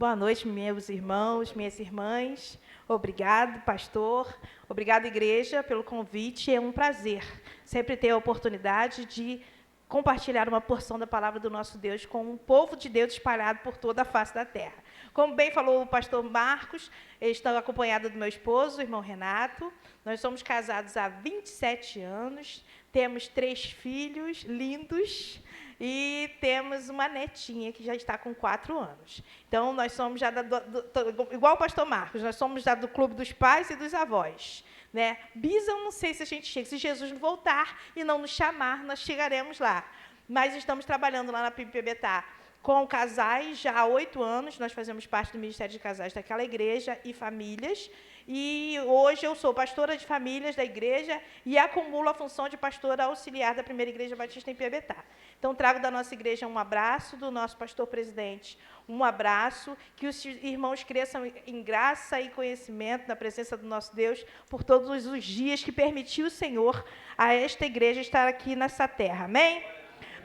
Boa noite, meus irmãos, minhas irmãs. Obrigado, pastor. Obrigado, igreja, pelo convite. É um prazer sempre ter a oportunidade de compartilhar uma porção da palavra do nosso Deus com o povo de Deus espalhado por toda a face da terra. Como bem falou o pastor Marcos, eu estou acompanhada do meu esposo, o irmão Renato. Nós somos casados há 27 anos, temos 3 filhos lindos e temos uma netinha que já está com 4 anos. Então, nós somos já, igual o pastor Marcos, nós somos já do clube dos pais e dos avós. Né? Bisa, eu não sei se a gente chega. Se Jesus voltar e não nos chamar, nós chegaremos lá. Mas estamos trabalhando lá na PIB-PBTA com casais já há 8 anos. Nós fazemos parte do Ministério de Casais daquela igreja e famílias. E hoje eu sou pastora de famílias da igreja e acumulo a função de pastora auxiliar da Primeira Igreja Batista em PBTA. Então, trago da nossa igreja um abraço, do nosso pastor-presidente um abraço, que os irmãos cresçam em graça e conhecimento na presença do nosso Deus por todos os dias que permitiu o Senhor a esta igreja estar aqui nessa terra. Amém?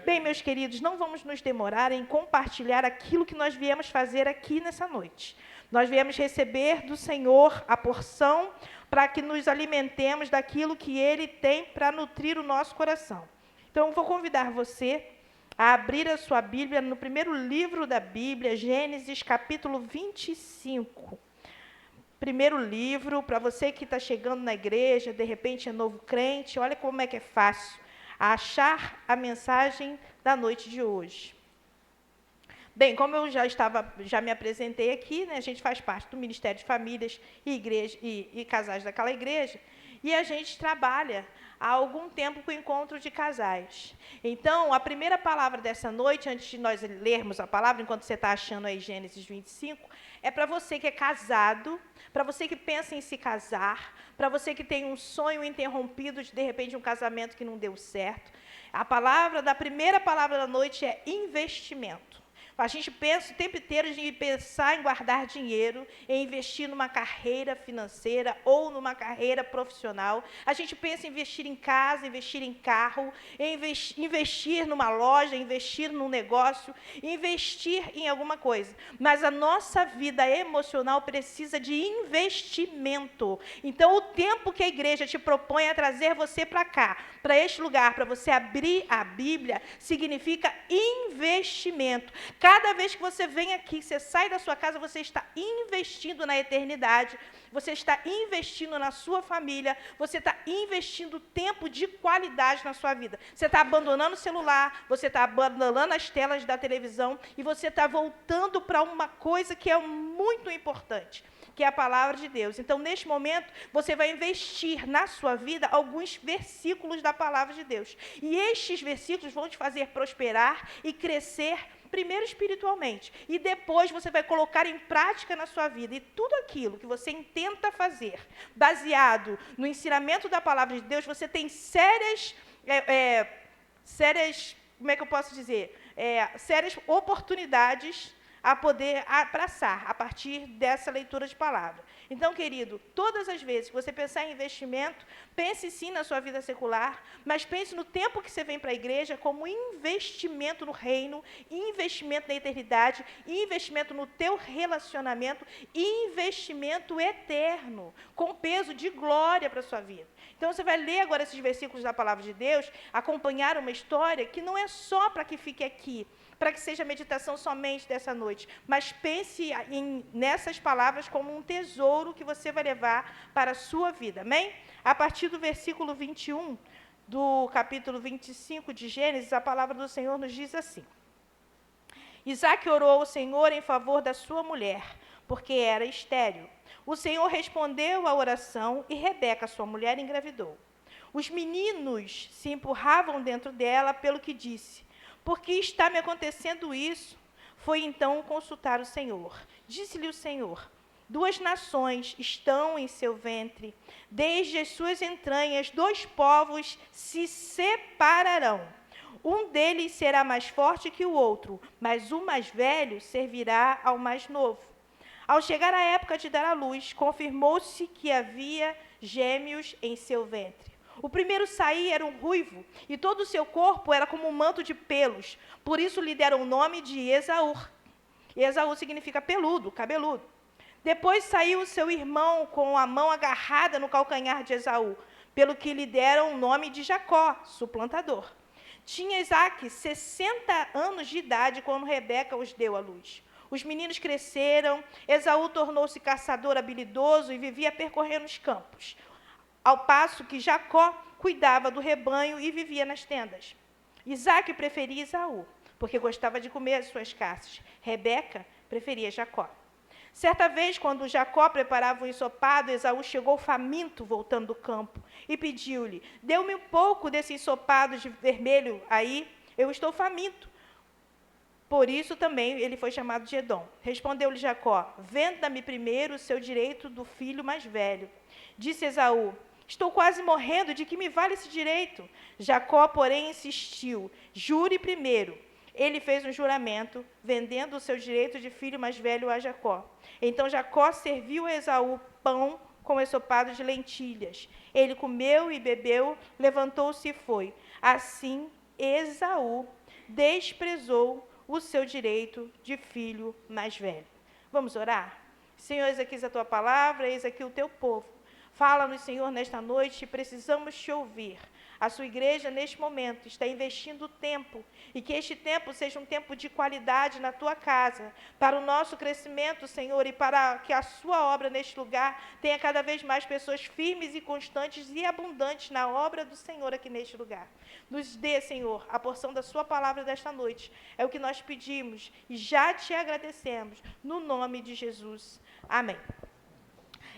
Bem, meus queridos, não vamos nos demorar em compartilhar aquilo que nós viemos fazer aqui nessa noite. Nós viemos receber do Senhor a porção para que nos alimentemos daquilo que Ele tem para nutrir o nosso coração. Então, eu vou convidar você a abrir a sua Bíblia no primeiro livro da Bíblia, Gênesis, capítulo 25. Primeiro livro, para você que está chegando na igreja, de repente é novo crente, olha como é que é fácil achar a mensagem da noite de hoje. Bem, como eu já me apresentei aqui, né, a gente faz parte do Ministério de Famílias e, igreja, e casais daquela igreja, e a gente trabalha há algum tempo com o encontro de casais. Então, a primeira palavra dessa noite, antes de nós lermos a palavra, enquanto você está achando aí Gênesis 25, é para você que é casado, para você que pensa em se casar, para você que tem um sonho interrompido de repente, um casamento que não deu certo. A primeira palavra da noite é investimento. A gente pensa o tempo inteiro em pensar em guardar dinheiro, em investir numa carreira financeira ou numa carreira profissional. A gente pensa em investir em casa, investir em carro, investir numa loja, investir num negócio, investir em alguma coisa. Mas a nossa vida emocional precisa de investimento. Então, o tempo que a igreja te propõe a trazer você para cá, para este lugar, para você abrir a Bíblia, significa investimento. Cada vez que você vem aqui, você sai da sua casa, você está investindo na eternidade, você está investindo na sua família, você está investindo tempo de qualidade na sua vida. Você está abandonando o celular, você está abandonando as telas da televisão e você está voltando para uma coisa que é muito importante, que é a palavra de Deus. Então, neste momento, você vai investir na sua vida alguns versículos da palavra de Deus. E estes versículos vão te fazer prosperar e crescer, primeiro espiritualmente, e depois você vai colocar em prática na sua vida. E tudo aquilo que você intenta fazer, baseado no ensinamento da palavra de Deus, você tem sérias, como é que eu posso dizer? Sérias oportunidades a poder abraçar a partir dessa leitura de palavra. Então, querido, todas as vezes que você pensar em investimento, pense sim na sua vida secular, mas pense no tempo que você vem para a igreja como investimento no reino, investimento na eternidade, investimento no teu relacionamento, investimento eterno, com peso de glória para a sua vida. Então, você vai ler agora esses versículos da palavra de Deus, acompanhar uma história que não é só para que fique aqui, para que seja meditação somente dessa noite, mas pense nessas palavras como um tesouro que você vai levar para a sua vida, amém? A partir do versículo 21, do capítulo 25 de Gênesis, a palavra do Senhor nos diz assim: Isaque orou ao Senhor em favor da sua mulher, porque era estéril. O Senhor respondeu à oração e Rebeca, sua mulher, engravidou. Os meninos se empurravam dentro dela, pelo que disse: Por que está me acontecendo isso? Foi então consultar o Senhor. Disse-lhe o Senhor: 2 nações estão em seu ventre, desde as suas entranhas 2 povos se separarão. Um deles será mais forte que o outro, mas o mais velho servirá ao mais novo. Ao chegar a época de dar à luz, confirmou-se que havia gêmeos em seu ventre. O primeiro sair era um ruivo, e todo o seu corpo era como um manto de pelos. Por isso lhe deram o nome de Esaú. Esaú significa peludo, cabeludo. Depois saiu seu irmão com a mão agarrada no calcanhar de Esaú, pelo que lhe deram o nome de Jacó, suplantador. Tinha Isaque 60 anos de idade quando Rebeca os deu à luz. Os meninos cresceram, Esaú tornou-se caçador habilidoso e vivia percorrendo os campos, ao passo que Jacó cuidava do rebanho e vivia nas tendas. Isaque preferia Esaú, porque gostava de comer as suas caças. Rebeca preferia Jacó. Certa vez, quando Jacó preparava o ensopado, Esaú chegou faminto, voltando do campo, e pediu-lhe: dê-me um pouco desse ensopado de vermelho aí, eu estou faminto. Por isso também ele foi chamado de Edom. Respondeu-lhe Jacó: venda-me primeiro o seu direito do filho mais velho. Disse Esaú: estou quase morrendo, de que me vale esse direito? Jacó, porém, insistiu: jure primeiro. Ele fez um juramento, vendendo o seu direito de filho mais velho a Jacó. Então Jacó serviu a Esaú pão com ensopado de lentilhas. Ele comeu e bebeu, levantou-se e foi. Assim, Esaú desprezou o seu direito de filho mais velho. Vamos orar? Senhor, eis aqui a tua palavra, eis aqui o teu povo. Fala-nos, Senhor, nesta noite, precisamos te ouvir. A sua igreja, neste momento, está investindo tempo, e que este tempo seja um tempo de qualidade na tua casa, para o nosso crescimento, Senhor, e para que a sua obra neste lugar tenha cada vez mais pessoas firmes e constantes e abundantes na obra do Senhor aqui neste lugar. Nos dê, Senhor, a porção da sua palavra desta noite. É o que nós pedimos e já te agradecemos, no nome de Jesus. Amém.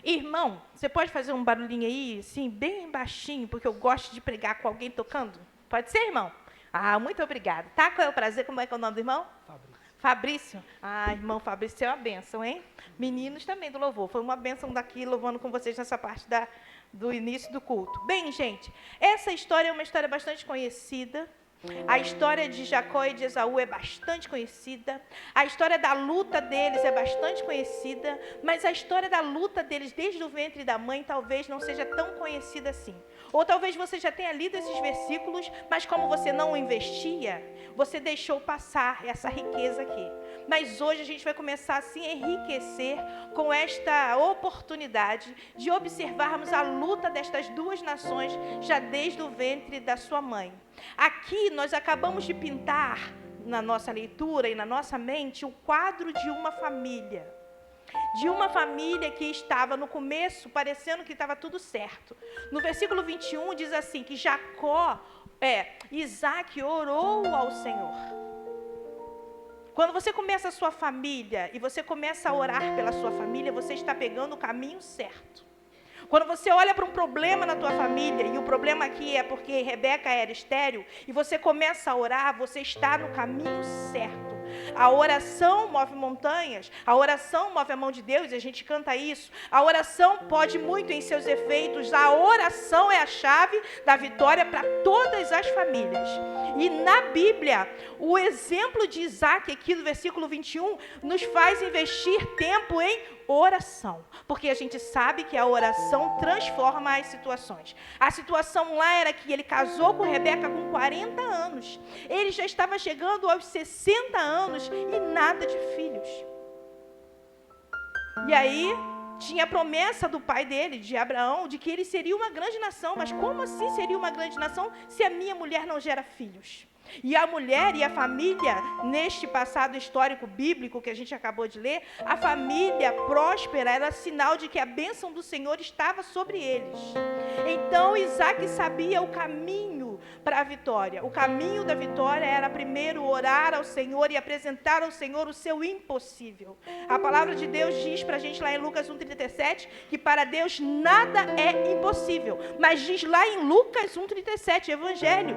Irmão, você pode fazer um barulhinho aí, assim, bem baixinho, porque eu gosto de pregar com alguém tocando? Pode ser, irmão? Ah, muito obrigada. Tá, qual é o prazer? Como é que é o nome do irmão? Fabrício. Fabrício? Ah, irmão Fabrício, é uma bênção, hein? Meninos também do louvor. Foi uma bênção daqui, louvando com vocês nessa parte do início do culto. Bem, gente, essa história é uma história bastante conhecida. A história de Jacó e de Esaú é bastante conhecida. A história da luta deles é bastante conhecida. Mas a história da luta deles desde o ventre da mãe talvez não seja tão conhecida assim. Ou talvez você já tenha lido esses versículos, mas como você não investia, você deixou passar essa riqueza aqui. Mas hoje a gente vai começar a se enriquecer com esta oportunidade de observarmos a luta destas duas nações já desde o ventre da sua mãe. Aqui nós acabamos de pintar na nossa leitura e na nossa mente o quadro de uma família. De uma família que estava no começo parecendo que estava tudo certo. No versículo 21 diz assim, que Isaque orou ao Senhor. Quando você começa a sua família e você começa a orar pela sua família, você está pegando o caminho certo. Quando você olha para um problema na tua família, e o problema aqui é porque Rebeca era estéril, e você começa a orar, você está no caminho certo. A oração move montanhas, a oração move a mão de Deus, e a gente canta isso. A oração pode muito em seus efeitos, a oração é a chave da vitória para todas as famílias. E na Bíblia, o exemplo de Isaque aqui no versículo 21, nos faz investir tempo em oração, porque a gente sabe que a oração transforma as situações. A situação lá era que ele casou com Rebeca com 40 anos. Ele já estava chegando aos 60 anos e nada de filhos. E aí tinha a promessa do pai dele, de Abraão, de que ele seria uma grande nação. Mas como assim seria uma grande nação se a minha mulher não gera filhos? E a mulher e a família, neste passado histórico bíblico que a gente acabou de ler, a família próspera era sinal de que a bênção do Senhor estava sobre eles. Então Isaque sabia o caminho para a vitória. O caminho da vitória era primeiro orar ao Senhor e apresentar ao Senhor o seu impossível. A palavra de Deus diz para a gente lá em Lucas 1,37 que para Deus nada é impossível. Mas diz lá em Lucas 1,37, Evangelho.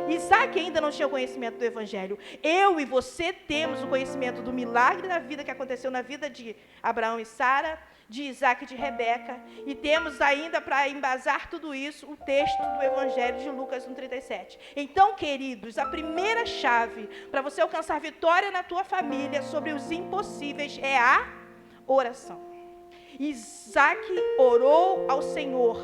Isaque ainda não tinha o conhecimento do Evangelho. Eu e você temos o conhecimento do milagre da vida que aconteceu na vida de Abraão e Sara, de Isaque e de Rebeca, e temos ainda para embasar tudo isso o texto do Evangelho de Lucas 1,37. Então, queridos, a primeira chave para você alcançar vitória na tua família sobre os impossíveis é a oração. Isaque orou ao Senhor.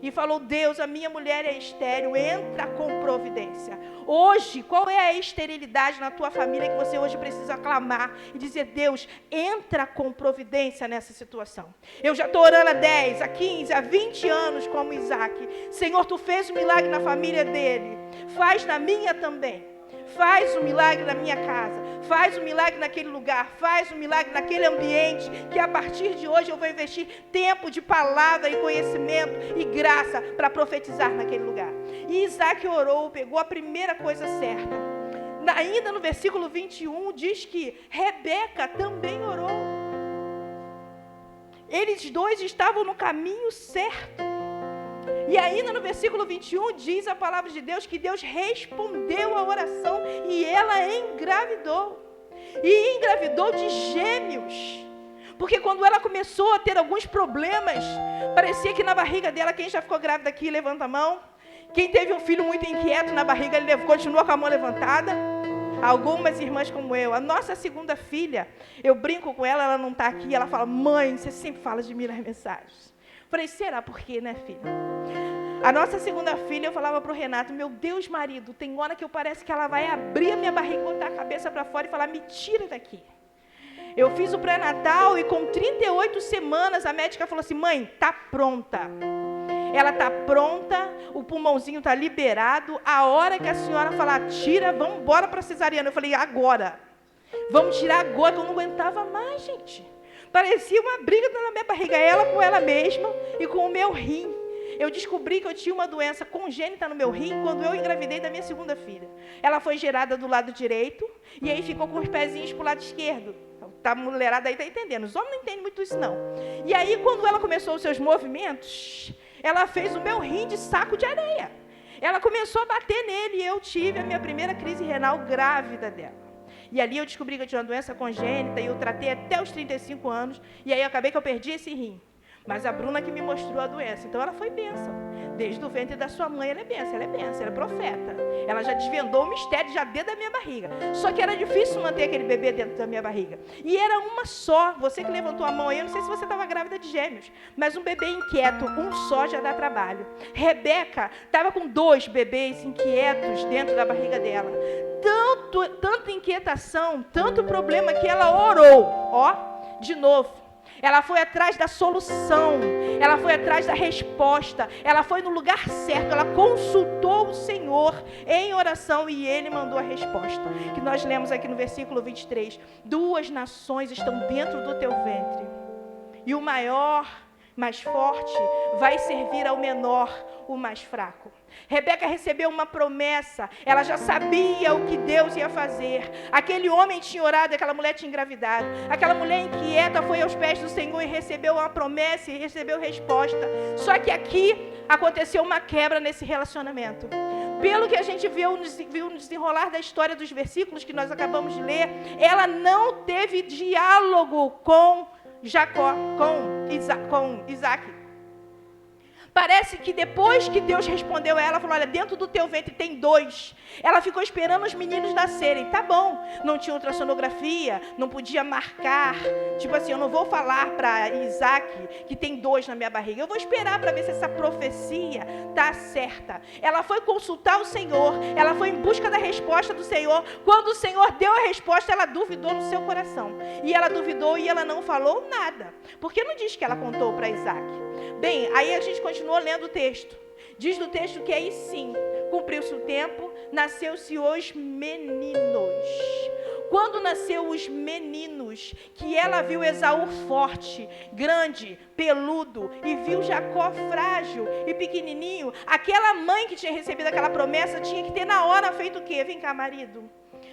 e falou: Deus, a minha mulher é estéril, entra com providência. Hoje, qual é a esterilidade na tua família que você hoje precisa clamar e dizer: Deus, entra com providência nessa situação? Eu já estou orando há 10, há 15, há 20 anos como Isaac. Senhor, tu fez um milagre na família dele, faz na minha também. Faz um milagre na minha casa, faz um milagre naquele lugar, faz um milagre naquele ambiente, que a partir de hoje eu vou investir tempo de palavra e conhecimento e graça para profetizar naquele lugar. E Isaac orou, pegou a primeira coisa certa. Ainda no versículo 21 diz que Rebeca também orou. Eles dois estavam no caminho certo. E ainda no versículo 21 diz a palavra de Deus que Deus respondeu a oração e ela engravidou. E engravidou de gêmeos. Porque quando ela começou a ter alguns problemas, parecia que na barriga dela, quem já ficou grávida aqui, levanta a mão. Quem teve um filho muito inquieto na barriga, ele continua com a mão levantada. Algumas irmãs como eu, a nossa segunda filha, eu brinco com ela, ela não está aqui, ela fala: mãe, você sempre fala de mim nas mensagens. Falei: será por quê, né, filha? A nossa segunda filha, eu falava para o Renato: meu Deus, marido, tem hora que eu parece que ela vai abrir a minha barriga, botar a cabeça para fora e falar: me tira daqui. Eu fiz o pré-natal e com 38 semanas a médica falou assim: mãe, tá pronta. Ela tá pronta, o pulmãozinho tá liberado, a hora que a senhora falar tira, vamos embora para cesariana. Eu falei: agora. Vamos tirar agora, que eu não aguentava mais, gente. Parecia uma briga na minha barriga, ela com ela mesma e com o meu rim. Eu descobri que eu tinha uma doença congênita no meu rim quando eu engravidei da minha segunda filha. Ela foi gerada do lado direito e aí ficou com os pezinhos para o lado esquerdo. A mulherada aí está entendendo. Os homens não entendem muito isso, não. E aí, quando ela começou os seus movimentos, ela fez o meu rim de saco de areia. Ela começou a bater nele e eu tive a minha primeira crise renal grávida dela. E ali eu descobri que eu tinha uma doença congênita e eu tratei até os 35 anos. E aí acabei que eu perdi esse rim. Mas a Bruna que me mostrou a doença. Então ela foi bênção. Desde o ventre da sua mãe ela é bênção, ela é profeta. Ela já desvendou o mistério já dentro da minha barriga. Só que era difícil manter aquele bebê dentro da minha barriga. E era uma só. Você que levantou a mão aí, eu não sei se você estava grávida de gêmeos. Mas um bebê inquieto, um só já dá trabalho. Rebeca estava com 2 bebês inquietos dentro da barriga dela. Tanta inquietação, tanto problema que ela orou. Ó, de novo. Ela foi atrás da solução, ela foi atrás da resposta, ela foi no lugar certo, ela consultou o Senhor em oração e Ele mandou a resposta. Que nós lemos aqui no versículo 23. 2 nações estão dentro do teu ventre e o maior, mais forte, vai servir ao menor, o mais fraco. Rebeca recebeu uma promessa, ela já sabia o que Deus ia fazer. Aquele homem tinha orado, aquela mulher tinha engravidado. Aquela mulher inquieta foi aos pés do Senhor e recebeu uma promessa e recebeu resposta. Só que aqui aconteceu uma quebra nesse relacionamento. Pelo que a gente viu no desenrolar da história dos versículos que nós acabamos de ler, ela não teve diálogo com Jacó, com Isaac. Parece que depois que Deus respondeu a ela, falou: olha, dentro do teu ventre tem 2. Ela ficou esperando os meninos nascerem. Tá bom, não tinha ultrassonografia, não podia marcar. Tipo assim, eu não vou falar para Isaac que tem 2 na minha barriga. Eu vou esperar para ver se essa profecia tá certa. Ela foi consultar o Senhor, ela foi em busca da resposta do Senhor. Quando o Senhor deu a resposta, ela duvidou no seu coração. E ela duvidou e ela não falou nada. Porque não diz que ela contou para Isaac. Bem, aí a gente continua lendo o texto. Diz no texto que aí sim, cumpriu-se o tempo, nasceu-se os meninos. Quando nasceu os meninos, que ela viu Esaú forte, grande, peludo, e viu Jacó frágil e pequenininho, aquela mãe que tinha recebido aquela promessa tinha que ter na hora feito o quê? Vem cá, marido.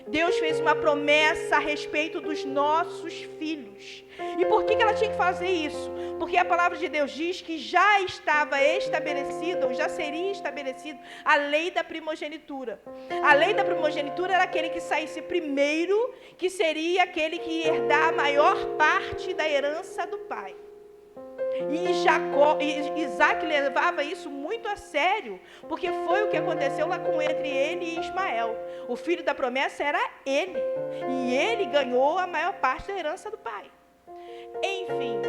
Deus fez uma promessa a respeito dos nossos filhos. E por que ela tinha que fazer isso? Porque a palavra de Deus diz que já estava estabelecida, ou já seria estabelecido, a lei da primogenitura. A lei da primogenitura era aquele que saísse primeiro, que seria aquele que ia herdar a maior parte da herança do pai. E Isaac levava isso muito a sério, porque foi o que aconteceu lá entre ele e Ismael. O filho da promessa era ele, e ele ganhou a maior parte da herança do pai. Enfim,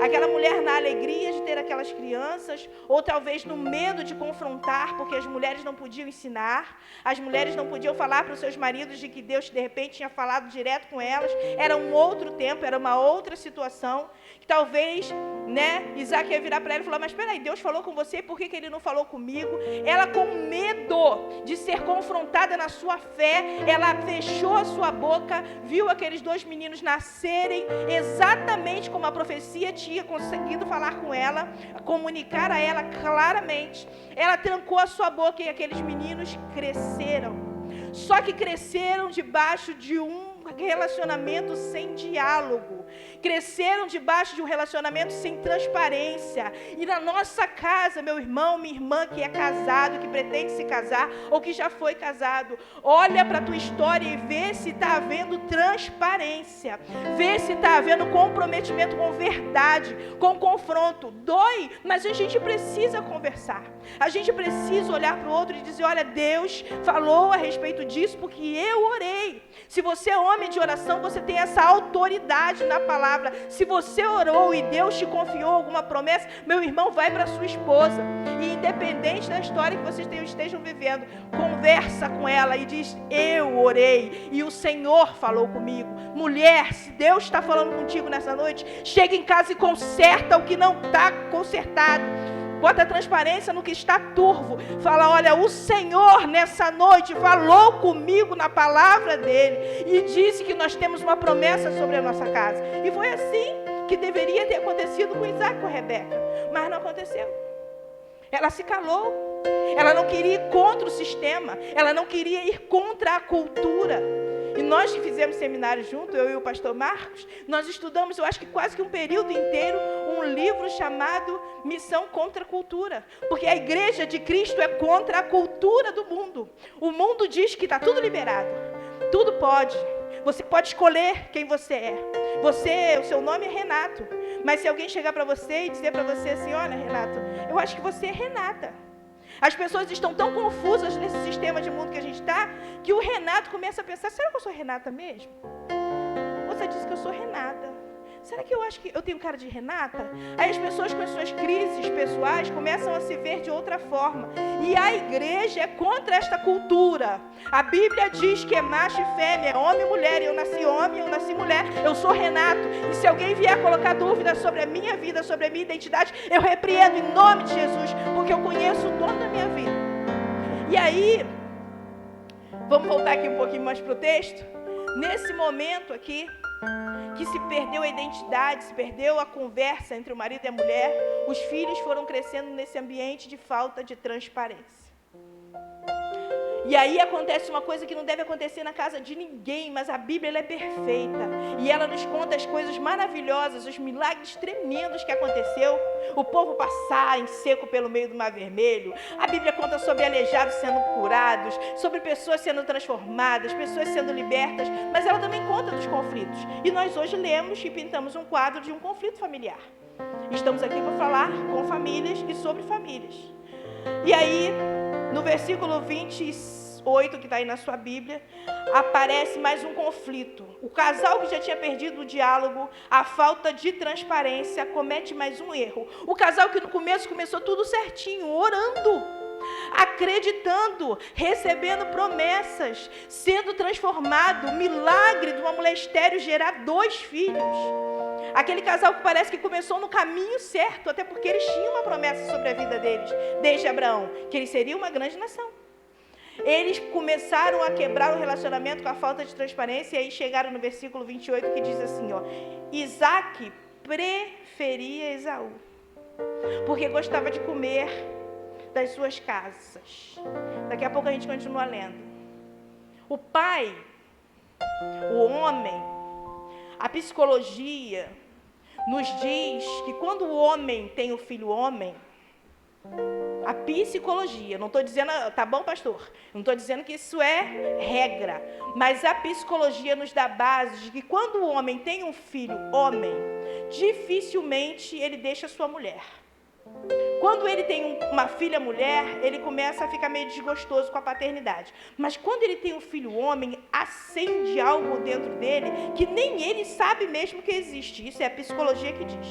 aquela mulher na alegria de ter aquelas crianças, ou talvez no medo de confrontar, porque as mulheres não podiam ensinar, as mulheres não podiam falar para os seus maridos de que Deus de repente tinha falado direto com elas, era um outro tempo, era uma outra situação, que talvez, Isaac ia virar para ela e falar, mas espera aí, Deus falou com você, por que ele não falou comigo? Ela, com medo de ser confrontada na sua fé, ela fechou a sua boca, viu aqueles 2 meninos nascerem exatamente como a profecia tinha conseguido falar com ela, comunicar a ela claramente. Ela trancou a sua boca e aqueles meninos cresceram. Só que cresceram debaixo de um relacionamento sem diálogo, cresceram debaixo de um relacionamento sem transparência. E na nossa casa, meu irmão, minha irmã que é casado, que pretende se casar ou que já foi casado, olha para a tua história e vê se está havendo transparência, vê se está havendo comprometimento com verdade, com confronto. Dói, mas a gente precisa conversar, a gente precisa olhar para o outro e dizer, olha, Deus falou a respeito disso porque eu orei. Se você é homem de oração, você tem essa autoridade na palavra. Se você orou e Deus te confiou alguma promessa, meu irmão, vai para sua esposa. E independente da história que vocês estejam vivendo, conversa com ela e diz, eu orei e o Senhor falou comigo. Mulher, se Deus está falando contigo nessa noite, chega em casa e conserta o que não está consertado. Bota transparência no que está turvo. Fala, olha, o Senhor nessa noite falou comigo na palavra dele e disse que nós temos uma promessa sobre a nossa casa. E foi assim que deveria ter acontecido com Isaac e com Rebeca. Mas não aconteceu. Ela se calou. Ela não queria ir contra o sistema. Ela não queria ir contra a cultura. E nós que fizemos seminário junto, eu e o pastor Marcos, nós estudamos, eu acho que quase que um período inteiro, um livro chamado Missão contra a Cultura. Porque a igreja de Cristo é contra a cultura do mundo. O mundo diz que está tudo liberado, tudo pode. Você pode escolher quem você é. O seu nome é Renato. Mas se alguém chegar para você e dizer para você assim, olha, Renato, eu acho que você é Renata. As pessoas estão tão confusas nesse sistema de mundo que a gente está, que o Renato começa a pensar, será que eu sou Renata mesmo? Você disse que eu sou Renata. Será que eu acho que eu tenho cara de Renata? Aí as pessoas com as suas crises pessoais começam a se ver de outra forma. E a igreja é contra esta cultura. A Bíblia diz que é macho e fêmea, é homem e mulher. Eu nasci homem, eu nasci mulher, eu sou Renato. E se alguém vier colocar dúvidas sobre a minha vida, sobre a minha identidade, eu repreendo em nome de Jesus, porque eu conheço o dono da minha vida. E aí, vamos voltar aqui um pouquinho mais para o texto. Nesse momento aqui, que se perdeu a identidade, se perdeu a conversa entre o marido e a mulher, os filhos foram crescendo nesse ambiente de falta de transparência. E aí acontece uma coisa que não deve acontecer na casa de ninguém, mas a Bíblia ela é perfeita. E ela nos conta as coisas maravilhosas, os milagres tremendos que aconteceu. O povo passar em seco pelo meio do Mar Vermelho. A Bíblia conta sobre aleijados sendo curados, sobre pessoas sendo transformadas, pessoas sendo libertas. Mas ela também conta dos conflitos. E nós hoje lemos e pintamos um quadro de um conflito familiar. Estamos aqui para falar com famílias e sobre famílias. E aí, no versículo 28, que está aí na sua Bíblia, aparece mais um conflito. O casal que já tinha perdido o diálogo, a falta de transparência, comete mais um erro. O casal que no começo começou tudo certinho, orando, acreditando, recebendo promessas, sendo transformado, milagre de uma mulher estéril gerar 2 filhos. Aquele casal que parece que começou no caminho certo, até porque eles tinham uma promessa sobre a vida deles, desde Abraão, que eles seriam uma grande nação. Eles começaram a quebrar o relacionamento com a falta de transparência, e aí chegaram no versículo 28, que diz assim, Isaac preferia Esaú, porque gostava de comer das suas casas. Daqui a pouco a gente continua lendo. O pai, o homem, a psicologia nos diz que quando o homem tem o filho homem, a psicologia, não estou dizendo, tá bom, pastor? Não estou dizendo que isso é regra, mas a psicologia nos dá base de que quando o homem tem um filho homem, dificilmente ele deixa a sua mulher. Quando ele tem uma filha mulher, ele começa a ficar meio desgostoso com a paternidade. Mas quando ele tem um filho homem, acende algo dentro dele que nem ele sabe mesmo que existe. Isso é a psicologia que diz.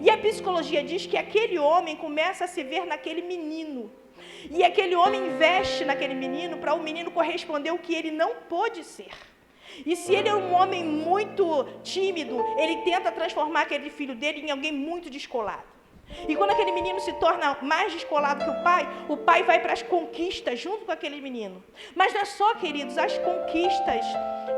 E a psicologia diz que aquele homem começa a se ver naquele menino. E aquele homem investe naquele menino para o menino corresponder ao que ele não pôde ser. E se ele é um homem muito tímido, ele tenta transformar aquele filho dele em alguém muito descolado. E quando aquele menino se torna mais descolado que o pai vai para as conquistas junto com aquele menino. Mas não é só, queridos, as conquistas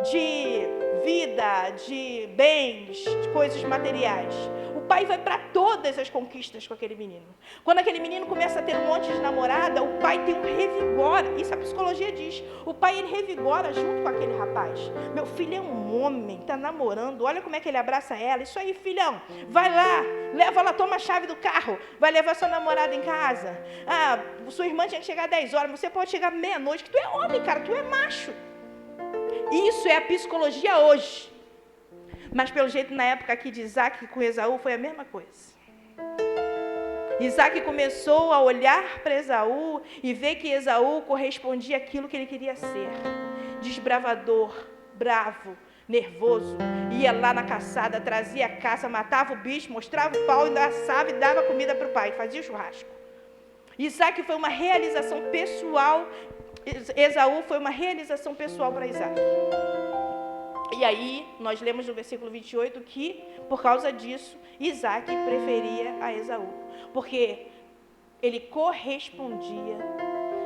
de vida, de bens, de coisas materiais. O pai vai para todas as conquistas com aquele menino. Quando aquele menino começa a ter um monte de namorada, o pai tem um revigora. Isso a psicologia diz. O pai, ele revigora junto com aquele rapaz. Meu filho é um homem, está namorando. Olha como é que ele abraça ela. Isso aí, filhão. Vai lá, leva ela, toma a chave do carro. Vai levar sua namorada em casa. Ah, sua irmã tinha que chegar às 10 horas. Você pode chegar meia-noite. Que tu é homem, cara. Tu é macho. Isso é a psicologia hoje. Mas pelo jeito na época aqui de Isaac com Esaú foi a mesma coisa. Isaac começou a olhar para Esaú e ver que Esaú correspondia àquilo que ele queria ser. Desbravador, bravo, nervoso, ia lá na caçada, trazia a caça, matava o bicho, mostrava o pau, ainda assava e dava comida para o pai, fazia churrasco. Isaac foi uma realização pessoal, Esaú foi uma realização pessoal para Isaac. E aí, nós lemos no versículo 28 que, por causa disso, Isaac preferia a Esaú. Porque ele correspondia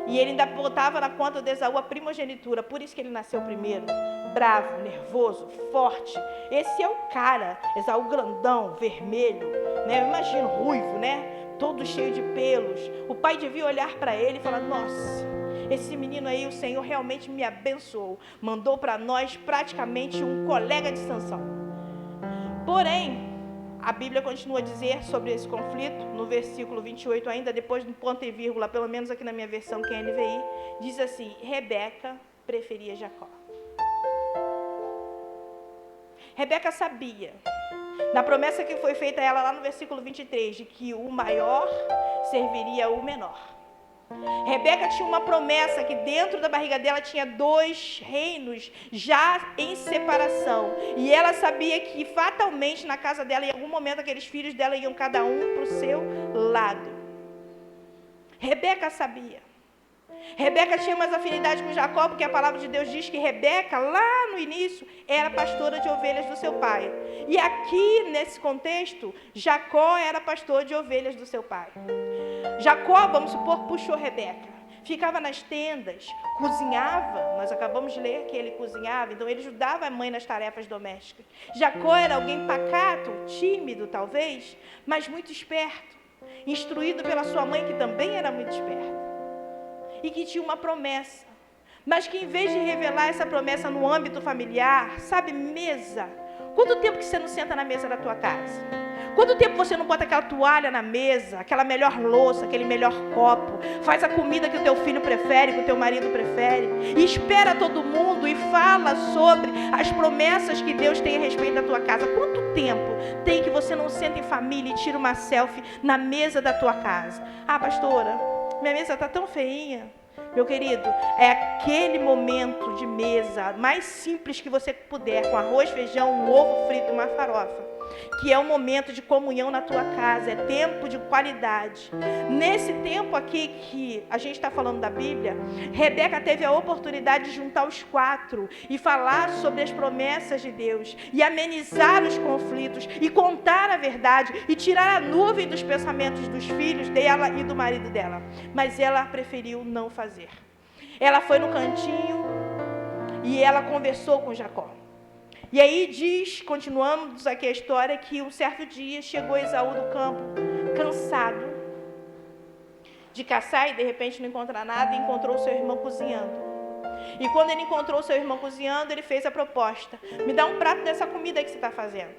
e ele ainda botava na conta de Esaú a primogenitura. Por isso que ele nasceu primeiro. Bravo, nervoso, forte. Esse é o cara. Esaú grandão, vermelho, né? Eu imagino, ruivo, né? Todo cheio de pelos. O pai devia olhar para ele e falar, nossa, esse menino aí, o Senhor realmente me abençoou. Mandou para nós praticamente um colega de Sansão. Porém, a Bíblia continua a dizer sobre esse conflito, no versículo 28 ainda, depois do ponto e vírgula, pelo menos aqui na minha versão, que é NVI, diz assim, Rebeca preferia Jacó. Rebeca sabia, na promessa que foi feita a ela lá no versículo 23, de que o maior serviria o menor. Rebeca tinha uma promessa que dentro da barriga dela tinha 2 reinos já em separação. E ela sabia que fatalmente na casa dela, em algum momento, aqueles filhos dela iam cada um para o seu lado. Rebeca sabia. Rebeca tinha mais afinidade com Jacó, porque a palavra de Deus diz que Rebeca, lá no início, era pastora de ovelhas do seu pai. E aqui, nesse contexto, Jacó era pastor de ovelhas do seu pai. Jacó, vamos supor, puxou Rebeca. Ficava nas tendas, cozinhava. Nós acabamos de ler que ele cozinhava, então ele ajudava a mãe nas tarefas domésticas. Jacó era alguém pacato, tímido talvez, mas muito esperto. Instruído pela sua mãe, que também era muito esperta. E que tinha uma promessa, mas que em vez de revelar essa promessa no âmbito familiar, sabe, mesa. Quanto tempo que você não senta na mesa da tua casa? Quanto tempo você não bota aquela toalha na mesa, aquela melhor louça, aquele melhor copo, faz a comida que o teu filho prefere, que o teu marido prefere, e espera todo mundo e fala sobre as promessas que Deus tem a respeito da tua casa? Quanto tempo tem que você não senta em família e tira uma selfie na mesa da tua casa? Ah, pastora, minha mesa está tão feinha. Meu querido, é aquele momento de mesa mais simples que você puder, com arroz, feijão, um ovo frito, uma farofa, que é um momento de comunhão na tua casa, é tempo de qualidade. Nesse tempo aqui que a gente está falando da Bíblia, Rebeca teve a oportunidade de juntar os 4 e falar sobre as promessas de Deus, e amenizar os conflitos, e contar a verdade, e tirar a nuvem dos pensamentos dos filhos dela e do marido dela. Mas ela preferiu não fazer. Ela foi no cantinho e ela conversou com Jacó. E aí diz, continuamos aqui a história, que um certo dia chegou Esaú do campo, cansado de caçar e de repente não encontrar nada, e encontrou seu irmão cozinhando. E quando ele encontrou seu irmão cozinhando, ele fez a proposta: me dá um prato dessa comida aí que você está fazendo.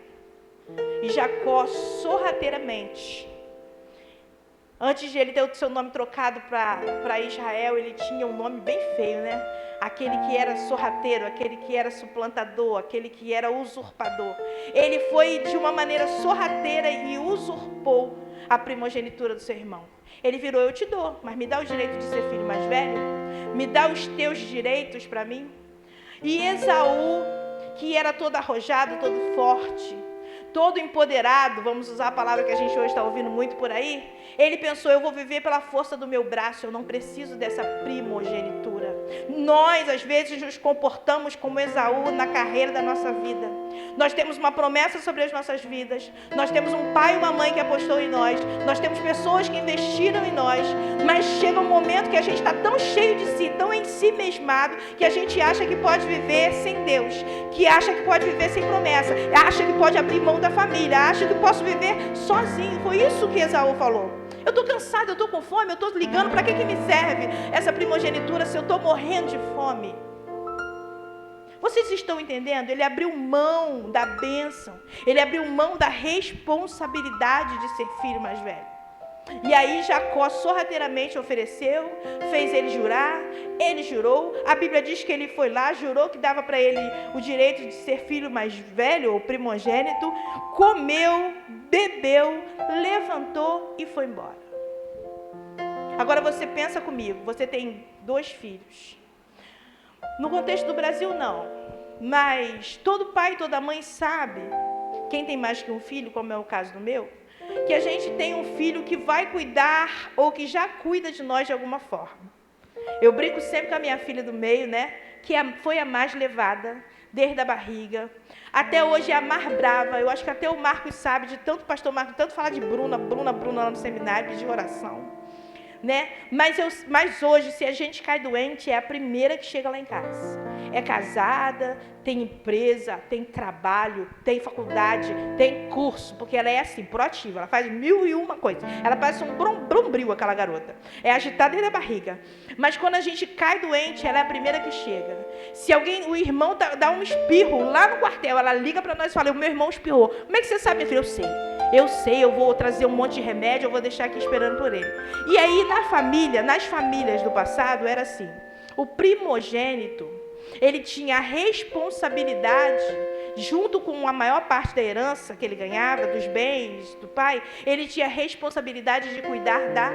E Jacó, sorrateiramente, Antes de ele ter o seu nome trocado para Israel, ele tinha um nome bem feio, né? Aquele que era sorrateiro, aquele que era suplantador, aquele que era usurpador. Ele foi de uma maneira sorrateira e usurpou a primogenitura do seu irmão. Ele virou: eu te dou, mas me dá o direito de ser filho mais velho? Me dá os teus direitos para mim? E Esaú, que era todo arrojado, todo forte, todo empoderado, vamos usar a palavra que a gente hoje está ouvindo muito por aí, ele pensou: eu vou viver pela força do meu braço, eu não preciso dessa primogenitura. Nós, às vezes, nos comportamos como Esaú na carreira da nossa vida. Nós temos uma promessa sobre as nossas vidas, nós temos um pai e uma mãe que apostou em nós, nós temos pessoas que investiram em nós, mas chega um momento que a gente está tão cheio de si, tão em si mesmado, que a gente acha que pode viver sem Deus, que acha que pode viver sem promessa, acha que pode abrir mão da família, acha que posso viver sozinho. Foi isso que Esaú falou: eu estou cansado, eu estou com fome, eu estou ligando, para que me serve essa primogenitura se eu estou morrendo de fome? Vocês estão entendendo? Ele abriu mão da bênção, ele abriu mão da responsabilidade de ser filho mais velho. E aí Jacó sorrateiramente ofereceu, fez ele jurar, ele jurou. A Bíblia diz que ele foi lá, jurou que dava para ele o direito de ser filho mais velho, ou primogênito, comeu, bebeu, levantou e foi embora. Agora você pensa comigo, você tem 2 filhos. No contexto do Brasil não, mas todo pai e toda mãe sabe, quem tem mais que um filho, como é o caso do meu, que a gente tem um filho que vai cuidar ou que já cuida de nós de alguma forma. Eu brinco sempre com a minha filha do meio, né? Que foi a mais levada, desde a barriga. Até hoje é a mais brava. Eu acho que até o Marcos sabe, de tanto pastor Marcos, tanto falar de Bruna lá no seminário, pedir oração. Né? Mas hoje, se a gente cai doente, é a primeira que chega lá em casa. É casada, tem empresa, tem trabalho, tem faculdade, tem curso, porque ela é assim, proativa, ela faz 1001 coisas. Ela parece um brombril, aquela garota. É agitada desde a barriga. Mas quando a gente cai doente, ela é a primeira que chega. Se o irmão dá um espirro lá no quartel, ela liga para nós e fala: o meu irmão espirrou. Como é que você sabe, minha filha? Eu sei, eu vou trazer um monte de remédio, eu vou deixar aqui esperando por ele. E aí, nas famílias do passado, era assim: o primogênito, ele tinha a responsabilidade, junto com a maior parte da herança que ele ganhava, dos bens do pai, ele tinha a responsabilidade de cuidar da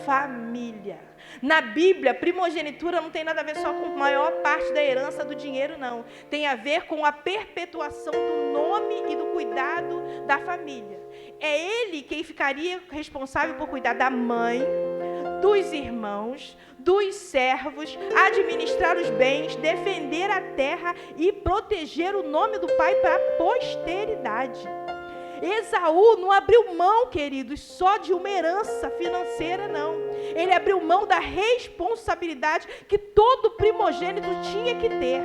família. Na Bíblia, primogenitura não tem nada a ver só com a maior parte da herança do dinheiro, não. Tem a ver com a perpetuação do nome e do cuidado da família. É ele quem ficaria responsável por cuidar da mãe, dos irmãos, dos servos, administrar os bens, defender a terra e proteger o nome do pai para a posteridade. Esaú não abriu mão, queridos, só de uma herança financeira, não. Ele abriu mão da responsabilidade que todo primogênito tinha que ter.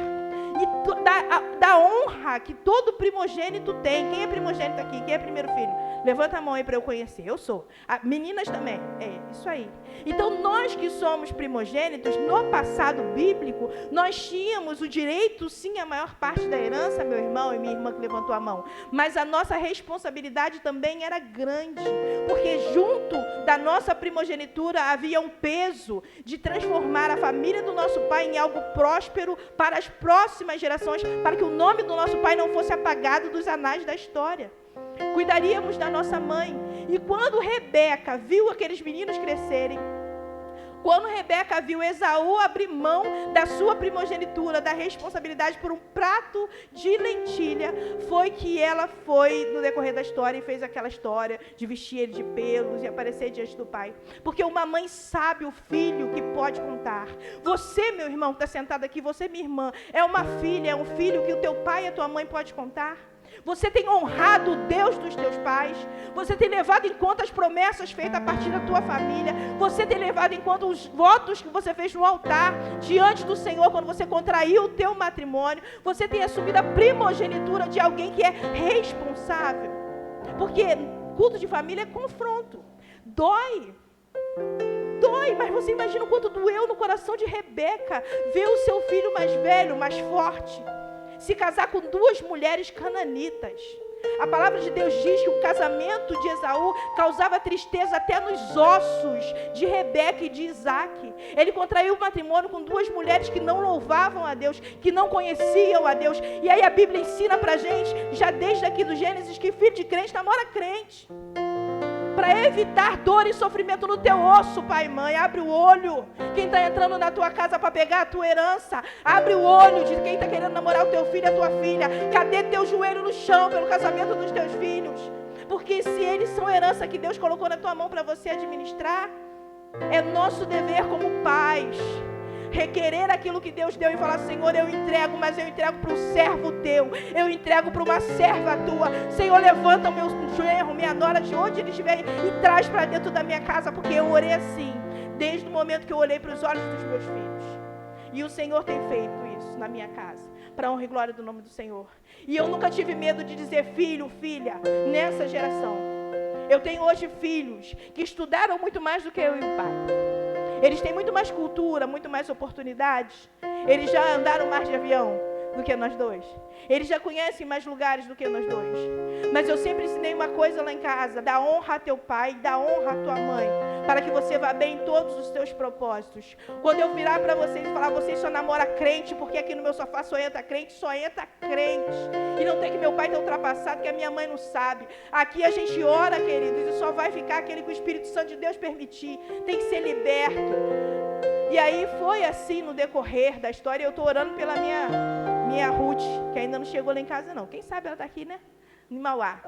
E da honra que todo primogênito tem. Quem é primogênito aqui? Quem é primeiro filho? Levanta a mão aí para eu conhecer. Eu sou. Meninas também. É, isso aí. Então, nós que somos primogênitos, no passado bíblico, nós tínhamos o direito, sim, a maior parte da herança, meu irmão e minha irmã que levantou a mão. Mas a nossa responsabilidade também era grande. Porque junto da nossa primogenitura havia um peso de transformar a família do nosso pai em algo próspero para as próximas gerações, para que o nome do nosso pai não fosse apagado dos anais da história. Cuidaríamos da nossa mãe. E quando Rebeca viu aqueles meninos crescerem, quando Rebeca viu Esaú abrir mão da sua primogenitura, da responsabilidade por um prato de lentilha, foi que ela foi, no decorrer da história, e fez aquela história de vestir ele de pelos e aparecer diante do pai. Porque uma mãe sabe o filho que pode contar. Você, meu irmão, que está sentado aqui, você, minha irmã, é uma filha, é um filho que o teu pai e a tua mãe pode contar? Você tem honrado o Deus dos teus pais? Você tem levado em conta as promessas feitas a partir da tua família? Você tem levado em conta os votos que você fez no altar, diante do Senhor, quando você contraiu o teu matrimônio? Você tem assumido a primogenitura de alguém que é responsável? Porque culto de família é confronto. Dói, mas você imagina o quanto doeu no coração de Rebeca ver o seu filho mais velho, mais forte, se casar com 2 mulheres cananitas. A palavra de Deus diz que o casamento de Esaú causava tristeza até nos ossos de Rebeca e de Isaac. Ele contraiu o matrimônio com duas mulheres que não louvavam a Deus, que não conheciam a Deus. E aí a Bíblia ensina pra gente, já desde aqui do Gênesis, que filho de crente namora crente. Para evitar dor e sofrimento no teu osso, pai e mãe, abre o olho. Quem está entrando na tua casa para pegar a tua herança, abre o olho de quem está querendo namorar o teu filho e a tua filha. Cadê teu joelho no chão pelo casamento dos teus filhos? Porque se eles são herança que Deus colocou na tua mão para você administrar, é nosso dever como pais requerer aquilo que Deus deu e falar: Senhor, eu entrego, mas eu entrego para um servo teu, eu entrego para uma serva tua. Senhor, levanta o meu genro, minha nora, de onde ele estiver, e traz para dentro da minha casa, porque eu orei assim, desde o momento que eu olhei para os olhos dos meus filhos. E o Senhor tem feito isso na minha casa, para a honra e glória do nome do Senhor. E eu nunca tive medo de dizer: filho, filha, nessa geração. Eu tenho hoje filhos que estudaram muito mais do que eu e o pai. Eles têm muito mais cultura, muito mais oportunidades. Eles já andaram mais de avião do que nós dois. Eles já conhecem mais lugares do que nós dois. Mas eu sempre ensinei uma coisa lá em casa: dá honra a teu pai, dá honra a tua mãe, para que você vá bem em todos os teus propósitos. Quando eu virar para vocês e falar: vocês só namoram crente, porque aqui no meu sofá só entra crente, só entra crente. E não tem que meu pai ter ultrapassado, que a minha mãe não sabe. Aqui a gente ora, queridos, e só vai ficar aquele que o Espírito Santo de Deus permitir. Tem que ser liberto. E aí foi assim no decorrer da história. Eu estou orando pela minha Ruth, que ainda não chegou lá em casa não. Quem sabe ela está aqui, né? Em Mauá.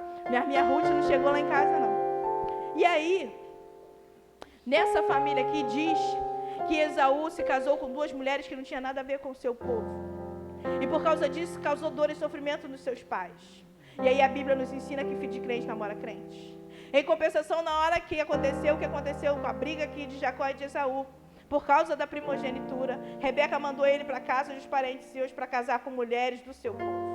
Minha Ruth não chegou lá em casa não. E aí, nessa família aqui diz que Esaú se casou com duas mulheres que não tinham nada a ver com o seu povo. E por causa disso causou dor e sofrimento nos seus pais. E aí a Bíblia nos ensina que filho de crente namora crente. Em compensação, na hora que aconteceu o que aconteceu com a briga aqui de Jacó e de Esaú, por causa da primogenitura, Rebeca mandou ele para casa dos parentes seus para casar com mulheres do seu povo.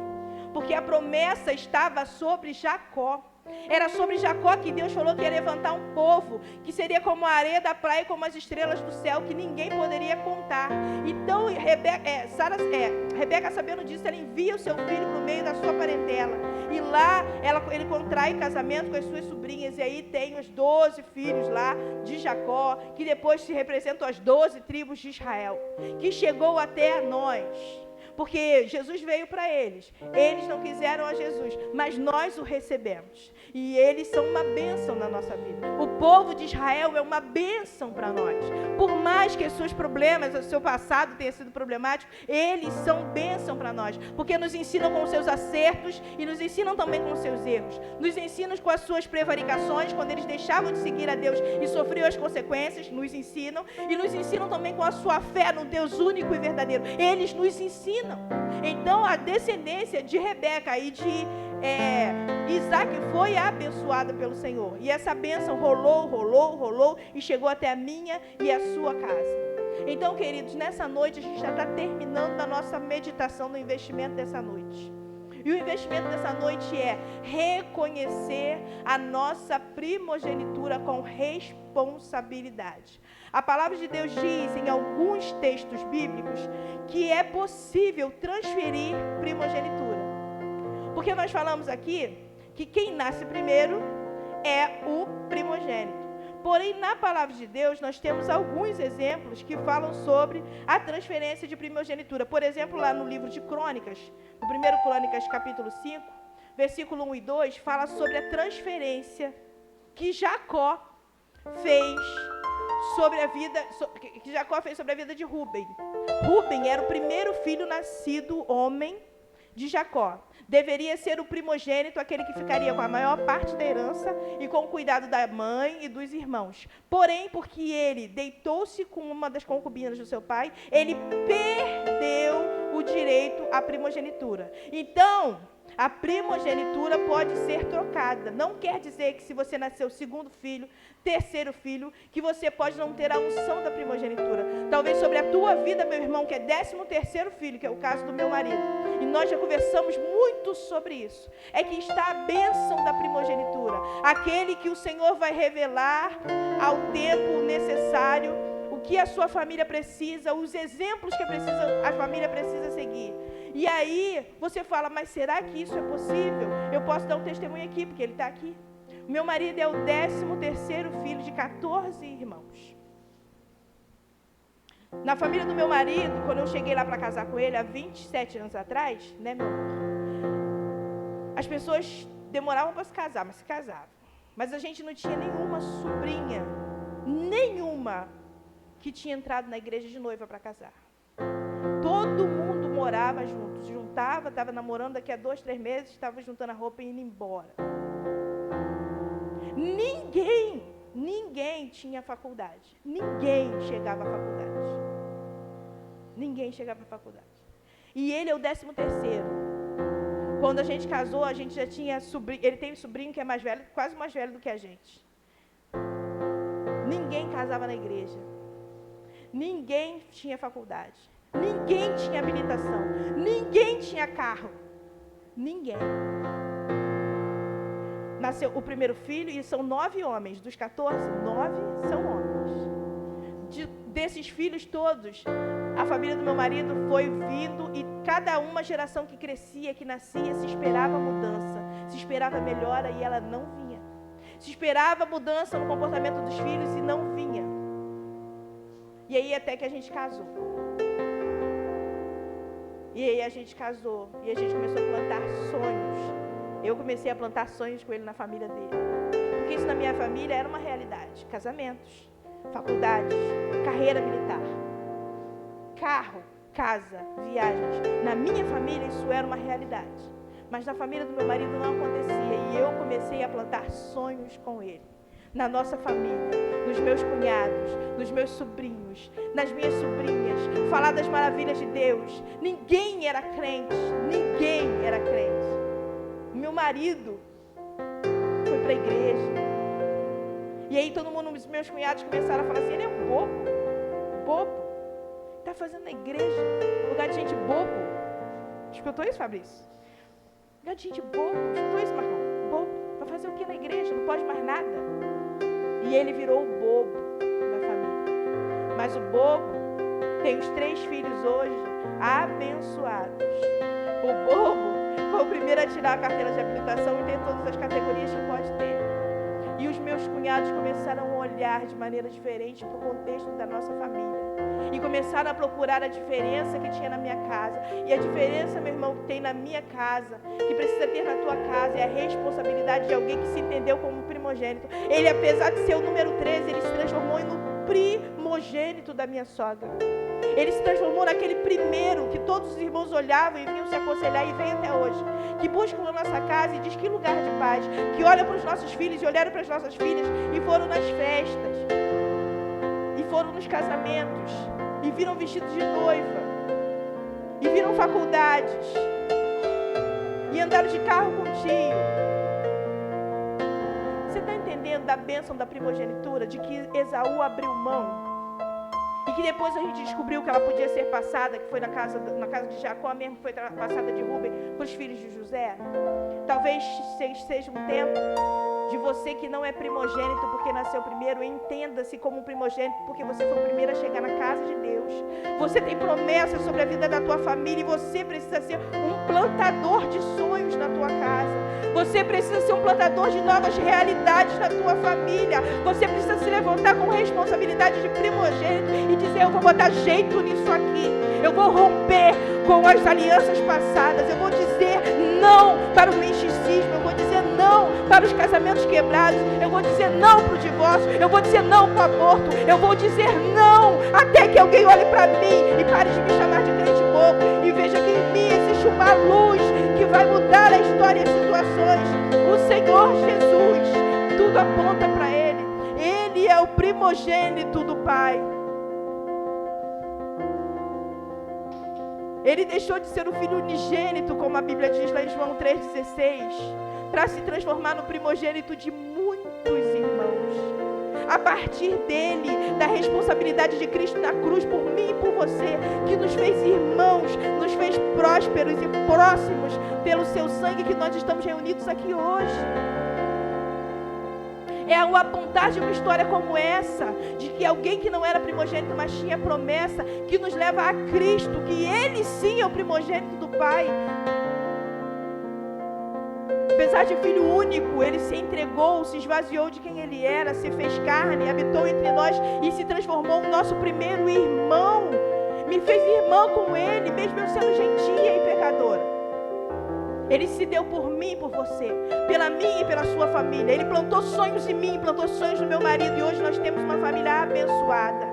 Porque a promessa estava sobre Jacó. Era sobre Jacó que Deus falou que ia levantar um povo que seria como a areia da praia e como as estrelas do céu, que ninguém poderia contar. Então Rebeca, sabendo disso, ela envia o seu filho para o meio da sua parentela. E lá ele contrai casamento com as suas sobrinhas. E aí tem os 12 filhos lá de Jacó, que depois se representam as 12 tribos de Israel, que chegou até nós. Porque Jesus veio para eles. Eles não quiseram a Jesus, mas nós o recebemos. E eles são uma bênção na nossa vida. O povo de Israel é uma bênção para nós. Por mais que os seus problemas, o seu passado tenha sido problemático, eles são bênção para nós. Porque nos ensinam com os seus acertos e nos ensinam também com os seus erros. Nos ensinam com as suas prevaricações, quando eles deixavam de seguir a Deus e sofriam as consequências, nos ensinam. E nos ensinam também com a sua fé no Deus único e verdadeiro. Eles nos ensinam. Então a descendência de Rebeca e de Isaac foi abençoada pelo Senhor. E essa bênção rolou e chegou até a minha e a sua casa. Então, queridos, nessa noite a gente já está terminando a nossa meditação no investimento dessa noite. E o investimento dessa noite é reconhecer a nossa primogenitura com responsabilidade. A palavra de Deus diz em alguns textos bíblicos que é possível transferir primogenitura. Porque nós falamos aqui que quem nasce primeiro é o primogênito. Porém, na palavra de Deus, nós temos alguns exemplos que falam sobre a transferência de primogenitura. Por exemplo, lá no livro de Crônicas, no 1 Crônicas capítulo 5, versículo 1 e 2, fala sobre a transferência que Jacó fez sobre a vida de Rúben. Rúben era o primeiro filho nascido homem de Jacó. Deveria ser o primogênito, aquele que ficaria com a maior parte da herança e com o cuidado da mãe e dos irmãos. Porém, porque ele deitou-se com uma das concubinas do seu pai, ele perdeu o direito à primogenitura. Então, a primogenitura pode ser trocada. Não quer dizer que se você nasceu segundo filho, terceiro filho, que você pode não ter a unção da primogenitura. Talvez sobre a tua vida, meu irmão, que é 13º filho, que é o caso do meu marido. E nós já conversamos muito sobre isso. É que está a bênção da primogenitura. Aquele que o Senhor vai revelar ao tempo necessário o que a sua família precisa, os exemplos que a família precisa seguir. E aí, você fala, mas será que isso é possível? Eu posso dar um testemunho aqui, porque ele está aqui. O meu marido é o 13º filho de 14 irmãos. Na família do meu marido, quando eu cheguei lá para casar com ele, há 27 anos atrás, né, meu amor? As pessoas demoravam para se casar, mas se casavam. Mas a gente não tinha nenhuma sobrinha, nenhuma, que tinha entrado na igreja de noiva para casar. Todo mundo morava junto, se juntava, estava namorando, daqui a 2, 3 meses, estava juntando a roupa e indo embora. Ninguém tinha faculdade. Ninguém chegava à faculdade. Ninguém chegava à faculdade. E ele é o 13º. Quando a gente casou, a gente já tinha sobrinho, ele tem um sobrinho que é mais velho, quase mais velho do que a gente. Ninguém casava na igreja. Ninguém tinha faculdade. Ninguém tinha habilitação. Ninguém tinha carro. Ninguém. Nasceu o primeiro filho e são 9 homens. Dos 14, 9 são homens. Desses filhos todos, a família do meu marido foi vindo e cada uma geração que crescia, que nascia, se esperava mudança. Se esperava melhora e ela não vinha. Se esperava mudança no comportamento dos filhos e não vinha. E aí até que a gente casou. E aí a gente casou. E a gente começou a plantar sonhos. Eu comecei a plantar sonhos com ele na família dele. Porque isso na minha família era uma realidade. Casamentos, faculdades, carreira militar, carro, casa, viagens. Na minha família isso era uma realidade. Mas na família do meu marido não acontecia. E eu comecei a plantar sonhos com ele. Na nossa família, nos meus cunhados, nos meus sobrinhos, nas minhas sobrinhas, falar das maravilhas de Deus. Ninguém era crente, ninguém era crente. O meu marido foi para a igreja. E aí todo mundo, os meus cunhados começaram a falar assim, ele é um bobo. Está fazendo na igreja, no lugar de gente bobo. Escutou isso, Fabrício? Lugar de gente bobo, escutou isso, Marcão? Bobo, vai fazer o que na igreja? Não pode mais nada. E ele virou o bobo da família. Mas o bobo tem os 3 filhos hoje abençoados. O bobo foi o primeiro a tirar a carteira de habilitação e ter todas as categorias que pode ter. E os meus cunhados começaram a olhar de maneira diferente para o contexto da nossa família. E começaram a procurar a diferença que tinha na minha casa. E a diferença, meu irmão, que tem na minha casa, que precisa ter na tua casa, é a responsabilidade de alguém que se entendeu como primogênito. Ele, apesar de ser o número 13, ele se transformou no primogênito da minha sogra. Ele se transformou naquele primeiro que todos os irmãos olhavam e vinham se aconselhar e vem até hoje. Que buscam a nossa casa e diz que lugar de paz. Que olham para os nossos filhos e olharam para as nossas filhas e foram nas festas. E foram nos casamentos. E viram vestidos de noiva. E viram faculdades. E andaram de carro com tio. Você está entendendo da bênção da primogenitura? De que Esaú abriu mão? E que depois a gente descobriu que ela podia ser passada, que foi na casa de Jacó mesmo, foi passada de Rúben para os filhos de José. Talvez seja um tempo de você que não é primogênito porque nasceu primeiro, entenda-se como um primogênito porque você foi o primeiro a chegar na casa de Deus. Você tem promessas sobre a vida da tua família e você precisa ser um plantador de sonhos na tua casa. Você precisa ser um plantador de novas realidades na tua família. Você precisa se levantar com responsabilidade de primogênito e dizer, eu vou botar jeito nisso aqui. Eu vou romper com as alianças passadas. Eu vou dizer não para o misticismo. Eu vou dizer não para os casamentos quebrados. Eu vou dizer não para o divórcio. Eu vou dizer não para o aborto. Eu vou dizer não até que alguém olhe para mim e pare de me chamar de crente bobo e veja que em mim existe uma luz que vai mudar a história e as situações. O Senhor Jesus, tudo aponta para Ele. Ele é o primogênito do Pai. Ele deixou de ser o filho unigênito, como a Bíblia diz lá em João 3,16, para se transformar no primogênito de muitos irmãos. A partir dele, da responsabilidade de Cristo na cruz por mim e por você, que nos fez irmãos, nos fez prósperos e próximos pelo seu sangue, que nós estamos reunidos aqui hoje. É o apontar de uma história como essa, de que alguém que não era primogênito, mas tinha promessa, que nos leva a Cristo, que Ele sim é o primogênito do Pai. Apesar de filho único, Ele se entregou, se esvaziou de quem Ele era, se fez carne, habitou entre nós e se transformou no nosso primeiro irmão. Me fez irmã com Ele, mesmo eu sendo gentia e pecadora. Ele se deu por mim e por você, pela minha e pela sua família. Ele plantou sonhos em mim, plantou sonhos no meu marido, e hoje nós temos uma família abençoada.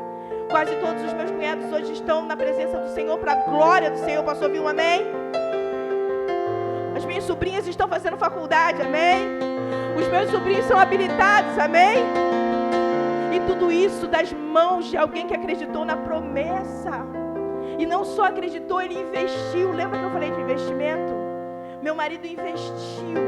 Quase todos os meus cunhados hoje estão na presença do Senhor, para a glória do Senhor. Posso ouvir um amém? As minhas sobrinhas estão fazendo faculdade, amém? Os meus sobrinhos são habilitados, amém? E tudo isso das mãos de alguém que acreditou na promessa. E não só acreditou, ele investiu. Lembra que eu falei de investimento? Meu marido investiu.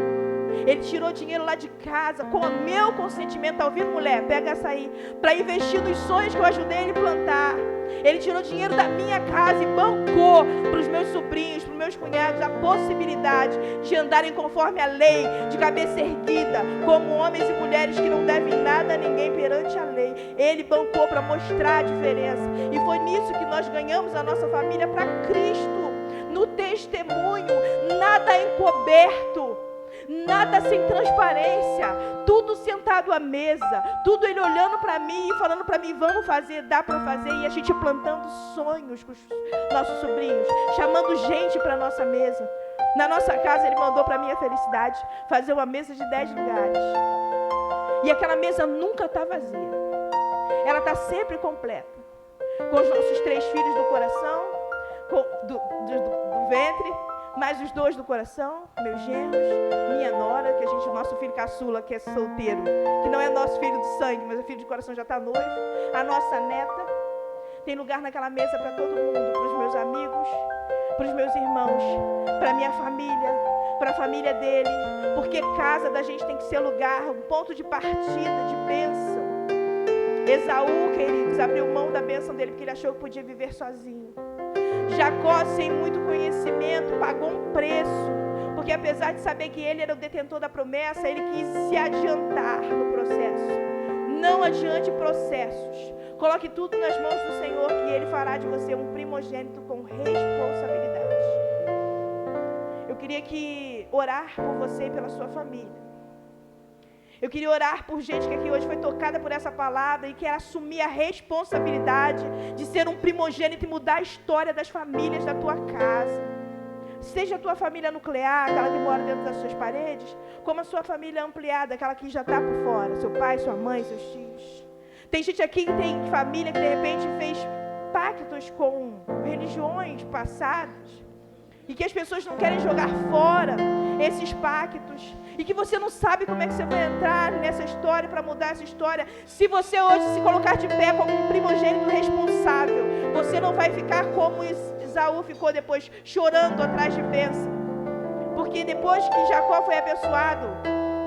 Ele tirou dinheiro lá de casa, com o meu consentimento. Tá ouvindo, mulher? Pega essa aí. Para investir nos sonhos que eu ajudei ele a plantar. Ele tirou dinheiro da minha casa e bancou para os meus sobrinhos, para os meus cunhados, a possibilidade de andarem conforme a lei, de cabeça erguida, como homens e mulheres que não devem nada a ninguém perante a lei. Ele bancou para mostrar a diferença. E foi nisso que nós ganhamos a nossa família para Cristo. No testemunho, nada encoberto, nada sem transparência, tudo sentado à mesa, tudo ele olhando para mim e falando para mim, vamos fazer, dá para fazer, e a gente plantando sonhos com os nossos sobrinhos, chamando gente para a nossa mesa. Na nossa casa ele mandou para minha felicidade fazer uma mesa de 10 lugares, e aquela mesa nunca está vazia, ela está sempre completa, com os nossos 3 filhos do coração, do ventre, mais os 2 do coração, meus genros, minha nora, que o nosso filho caçula, que é solteiro, que não é nosso filho de sangue, mas é filho de coração, já está noivo, a nossa neta. Tem lugar naquela mesa para todo mundo, para os meus amigos, para os meus irmãos, para a minha família, para a família dele, porque casa da gente tem que ser lugar, um ponto de partida, de bênção. Esaú, queridos, abriu mão da bênção dele porque ele achou que podia viver sozinho. Jacó, sem muito conhecimento, pagou um preço, porque apesar de saber que ele era o detentor da promessa, ele quis se adiantar no processo. Não adiante processos. Coloque tudo nas mãos do Senhor, que Ele fará de você um primogênito com responsabilidade. Eu queria orar por você e pela sua família. Eu queria orar por gente que aqui hoje foi tocada por essa palavra e quer assumir a responsabilidade de ser um primogênito e mudar a história das famílias da tua casa. Seja a tua família nuclear, aquela que mora dentro das suas paredes, como a sua família ampliada, aquela que já está por fora, seu pai, sua mãe, seus tios. Tem gente aqui que tem família que de repente fez pactos com religiões passadas e que as pessoas não querem jogar fora esses pactos e que você não sabe como é que você vai entrar nessa história para mudar essa história. Se você hoje se colocar de pé como um primogênito responsável, você não vai ficar como Esaú ficou depois, chorando atrás de bênção. Porque depois que Jacó foi abençoado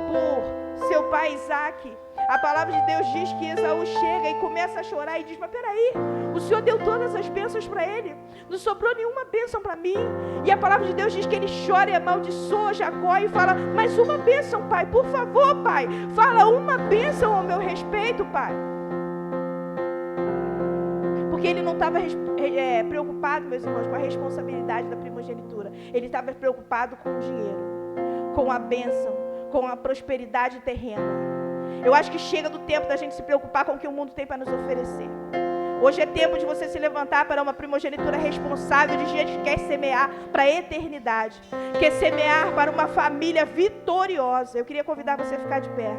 por seu pai Isaac, a palavra de Deus diz que Esaú chega e começa a chorar e diz, mas peraí, o Senhor deu todas as bênçãos para ele, não sobrou nenhuma bênção para mim. E a palavra de Deus diz que ele chora e amaldiçoa Jacó e fala, mas uma bênção, pai, por favor, pai, fala uma bênção ao meu respeito, pai. Porque ele não estava preocupado, meus irmãos, com a responsabilidade da primogenitura, ele estava preocupado com o dinheiro, com a bênção, com a prosperidade terrena. Eu acho que chega do tempo da gente se preocupar com o que o mundo tem para nos oferecer. Hoje é tempo de você se levantar para uma primogenitura responsável, de gente que quer semear para a eternidade, quer semear para uma família vitoriosa. Eu queria convidar você a ficar de pé.